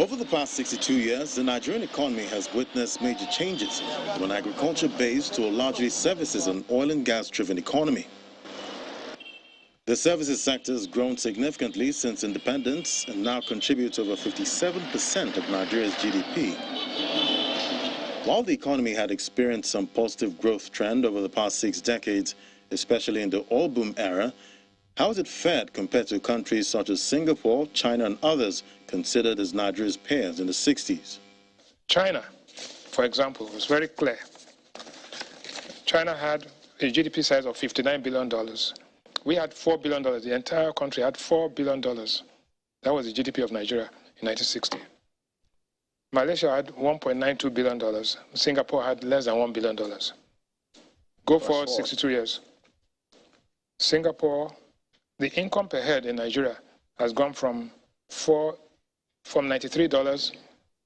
Over the past 62 years, the Nigerian economy has witnessed major changes from an agriculture-based to a largely services and oil and gas-driven economy. The services sector has grown significantly since independence and now contributes over 57% of Nigeria's GDP. While the economy had experienced some positive growth trend over the past 6 decades, especially in the oil boom era, how has it fared compared to countries such as Singapore, China and others considered as Nigeria's peers in the 60s? China, for example, was very clear. China had a GDP size of $59 billion. We had $4 billion. The entire country had $4 billion. That was the GDP of Nigeria in 1960. Malaysia had $1.92 billion. Singapore had less than $1 billion. Go forward 62 years. Singapore, the income per head in Nigeria has gone from $93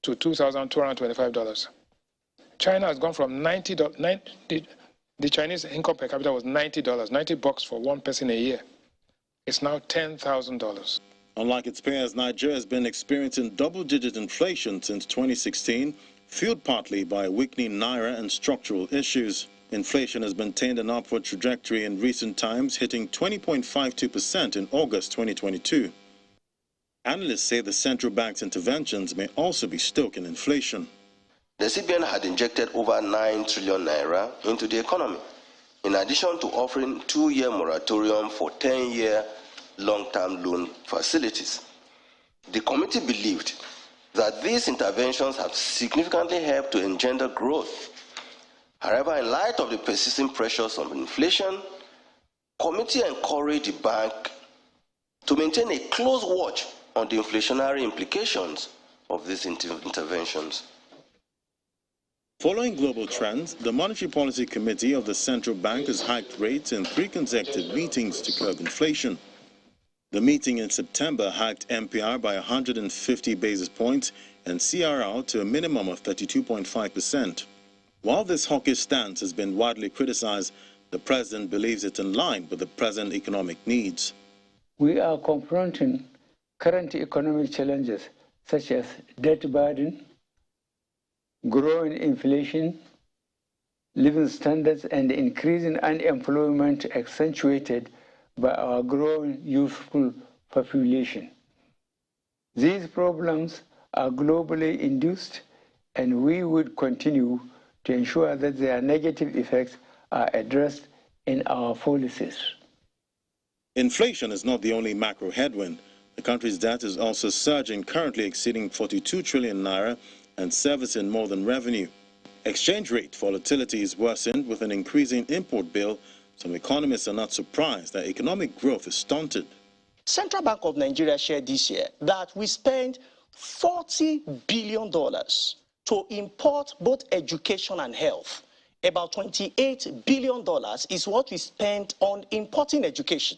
to $2,225. China has gone from the Chinese income per capita was $90, $90 for one person a year. It's now $10,000. Unlike its peers, Nigeria has been experiencing double-digit inflation since 2016, fueled partly by a weakening naira and structural issues. Inflation has maintained an upward trajectory in recent times, hitting 20.52% in August 2022. Analysts say the central bank's interventions may also be stoking inflation. The CBN had injected over 9 trillion naira into the economy, in addition to offering 2-year moratorium for 10-year long-term loan facilities. The committee believed that these interventions have significantly helped to engender growth. However, in light of the persisting pressures on inflation, the committee encouraged the bank to maintain a close watch on the inflationary implications of these interventions. Following global trends, the Monetary Policy Committee of the Central Bank has hiked rates in 3 consecutive meetings to curb inflation. The meeting in September hiked MPR by 150 basis points and CRR to a minimum of 32.5%. While this hawkish stance has been widely criticized, the president believes it's in line with the present economic needs. We are confronting current economic challenges such as debt burden, growing inflation, living standards, and increasing unemployment accentuated by our growing youthful population. These problems are globally induced, and we would continue to ensure that their negative effects are addressed in our policies. Inflation is not the only macro headwind. The country's debt is also surging, currently exceeding 42 trillion naira and servicing more than revenue. Exchange rate volatility is worsened with an increasing import bill. Some economists are not surprised that economic growth is stunted. Central Bank of Nigeria shared this year that we spent $40 billion to import both education and health. About $28 billion is what we spent on importing education.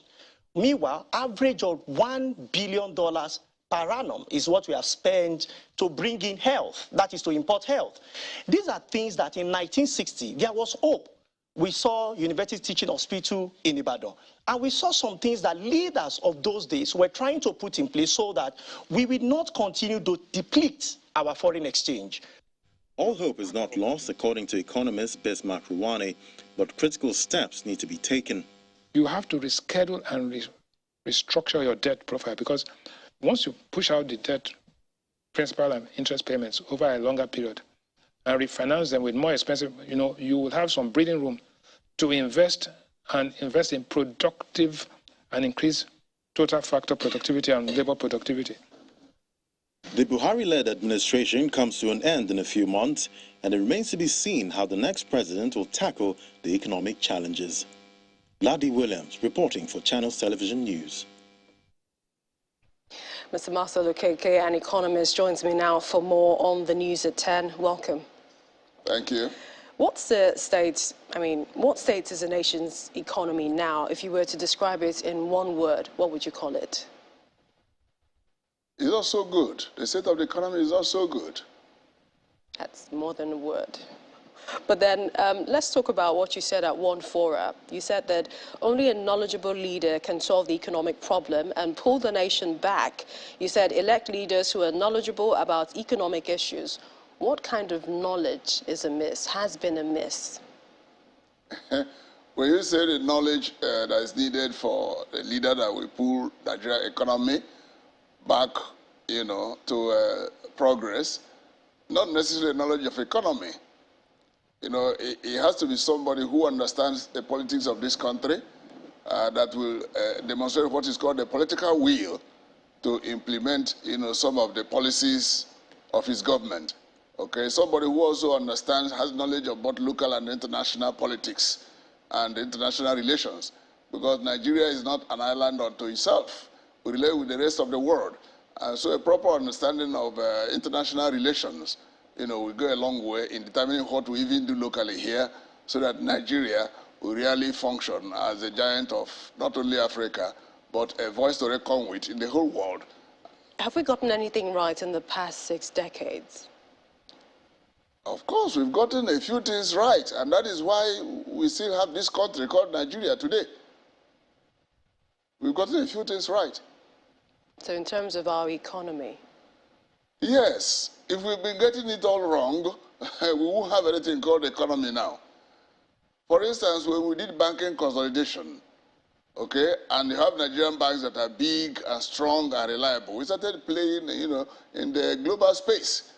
Meanwhile, average of $1 billion per annum is what we have spent to bring in health, that is to import health. These are things that in 1960, there was hope. We saw University Teaching Hospital in Ibadan, and we saw some things that leaders of those days were trying to put in place so that we will not continue to deplete our foreign exchange. All hope is not lost, according to economist Bismarck Ruwane, but critical steps need to be taken. You have to reschedule and restructure your debt profile, because once you push out the debt, principal and interest payments over a longer period and refinance them with more expensive, you will have some breathing room to invest in productive and increase total factor productivity and labor productivity. The Buhari-led administration comes to an end in a few months, and it remains to be seen how the next president will tackle the economic challenges. Ladi Williams reporting for Channels Television News. Mr. Marcel Okeke, an economist, joins me now for more on the news at 10. Welcome. Thank you. What's the state, what state is the nation's economy now? If you were to describe it in one word, what would you call it? It's also good. The state of the economy is also good. That's more than a word. But then let's talk about what you said at One Fora. You said that only a knowledgeable leader can solve the economic problem and pull the nation back. You said elect leaders who are knowledgeable about economic issues. What kind of knowledge is amiss, has been amiss? When you say the knowledge that is needed for a leader that will pull Nigeria economy back, to progress, not necessarily knowledge of economy. It has to be somebody who understands the politics of this country, that will demonstrate what is called the political will to implement, some of the policies of his government. Okay, somebody who also understands, has knowledge of both local and international politics and international relations, because Nigeria is not an island unto itself. We relate with the rest of the world. So a proper understanding of international relations, will go a long way in determining what we even do locally here, so that Nigeria will really function as a giant of not only Africa, but a voice to reckon with in the whole world. Have we gotten anything right in the past 6 decades? Of course, we've gotten a few things right, and that is why we still have this country called Nigeria today. We've gotten a few things right. So in terms of our economy? Yes. If we've been getting it all wrong, we won't have anything called economy now. For instance, when we did banking consolidation, okay, and you have Nigerian banks that are big and strong and reliable, we started playing, in the global space.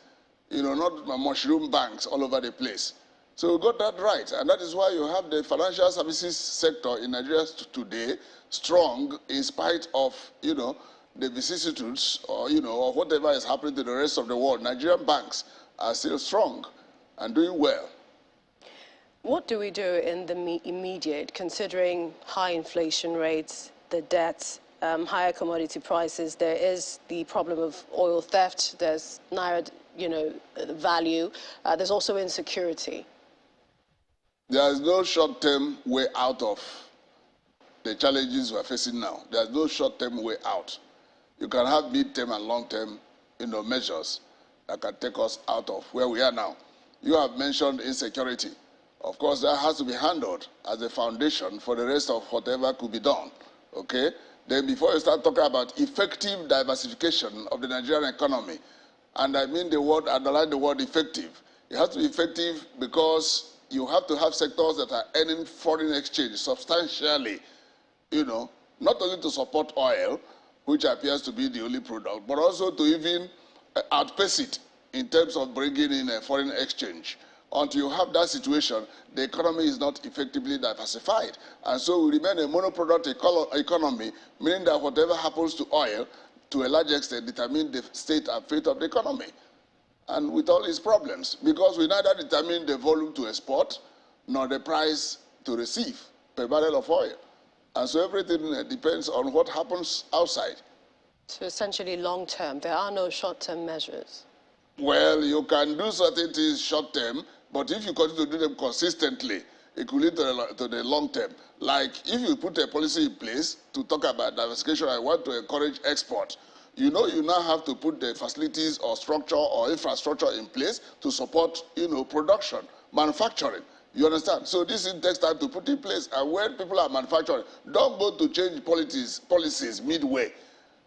Not mushroom banks all over the place. So we got that right, and that is why you have the financial services sector in Nigeria today strong in spite of, the vicissitudes or, or whatever is happening to the rest of the world. Nigerian banks are still strong and doing well. What do we do in the immediate, considering high inflation rates, the debts, higher commodity prices? There is the problem of oil theft. There's naira, value. There's also insecurity. There is no short-term way out of the challenges we're facing now. There's no short-term way out. You can have mid-term and long-term, measures that can take us out of where we are now. You have mentioned insecurity. Of course, that has to be handled as a foundation for the rest of whatever could be done, okay? Then before you start talking about effective diversification of the Nigerian economy, and I mean the word, underline the word effective. It has to be effective because you have to have sectors that are earning foreign exchange substantially, not only to support oil, which appears to be the only product, but also to even outpace it in terms of bringing in a foreign exchange. Until you have that situation, the economy is not effectively diversified. And so we remain a monoproduct economy, meaning that whatever happens to oil, to a large extent, determine the state and fate of the economy. And with all its problems, because we neither determine the volume to export, nor the price to receive per barrel of oil. And so everything depends on what happens outside. So essentially long-term, there are no short-term measures. Well, you can do certain things short-term, but if you continue to do them consistently, it could lead to the long term. Like if you put a policy in place to talk about diversification, I want to encourage export. You now have to put the facilities or structure or infrastructure in place to support, production, manufacturing. You understand? So this takes time to put in place. And when people are manufacturing, don't go to change policies midway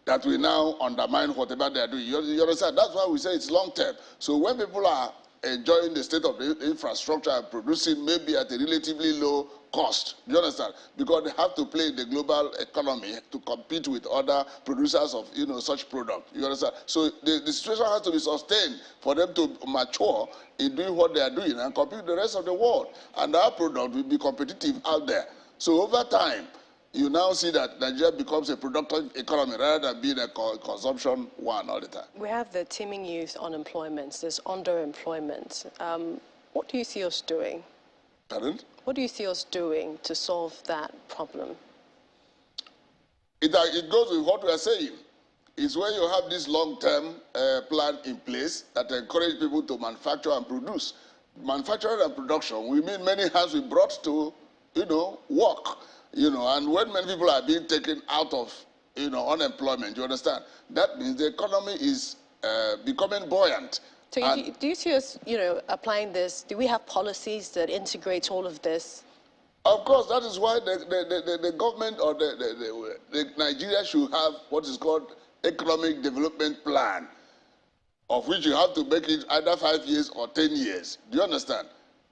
that will now undermine whatever they are doing. You understand? That's why we say it's long term. So when people are enjoying the state of the infrastructure and producing maybe at a relatively low cost, you understand? Because they have to play in the global economy to compete with other producers of such product. You understand? So the situation has to be sustained for them to mature in doing what they are doing and compete with the rest of the world. And our product will be competitive out there. So over time, you now see that Nigeria becomes a productive economy rather than being a consumption one all the time. We have the teeming youth unemployment, there's underemployment. What do you see us doing? Pardon? What do you see us doing to solve that problem? It goes with what we are saying. It's when you have this long-term plan in place that encourage people to manufacture and produce. Manufacturing and production, we mean many hands we brought to, work. And when many people are being taken out of, unemployment, you understand? That means the economy is becoming buoyant. So do you see us, applying this? Do we have policies that integrate all of this? Of course, that is why the government or the Nigeria should have what is called economic development plan, of which you have to make it either 5 years or 10 years. Do you understand?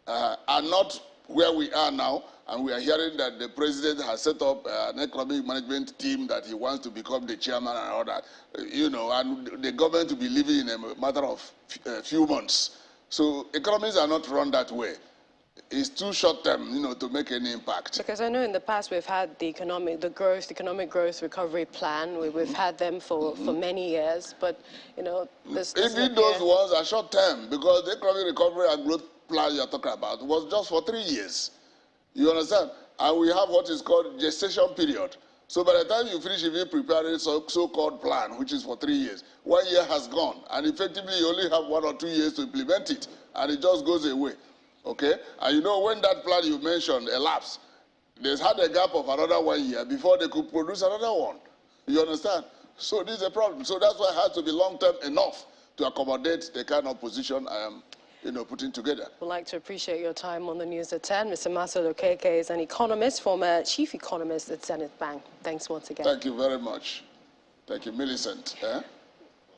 And not where we are now, and we are hearing that the president has set up an economic management team that he wants to become the chairman and all that, and the government to be living in a matter of few months. So economies are not run that way. It's too short term, to make any impact. Because I know in the past we've had the economic growth recovery plan. We've had them for many years, but this even those ones are short term, because the economic recovery and growth plan you're talking about was just for 3 years. You understand? And we have what is called gestation period. So by the time you finish even preparing so-called plan, which is for 3 years, 1 year has gone, and effectively you only have 1 or 2 years to implement it, and it just goes away. Okay? And when that plan you mentioned elapsed, there's had a gap of another 1 year before they could produce another one. You understand? So this is a problem. So that's why it has to be long-term enough to accommodate the kind of position I am putting together. We'd like to appreciate your time on the news at 10. Mr. Masud Okeke is an economist, former chief economist at Zenith Bank. Thanks once again. Thank you very much. Thank you, Millicent.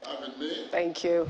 Having me. Thank you.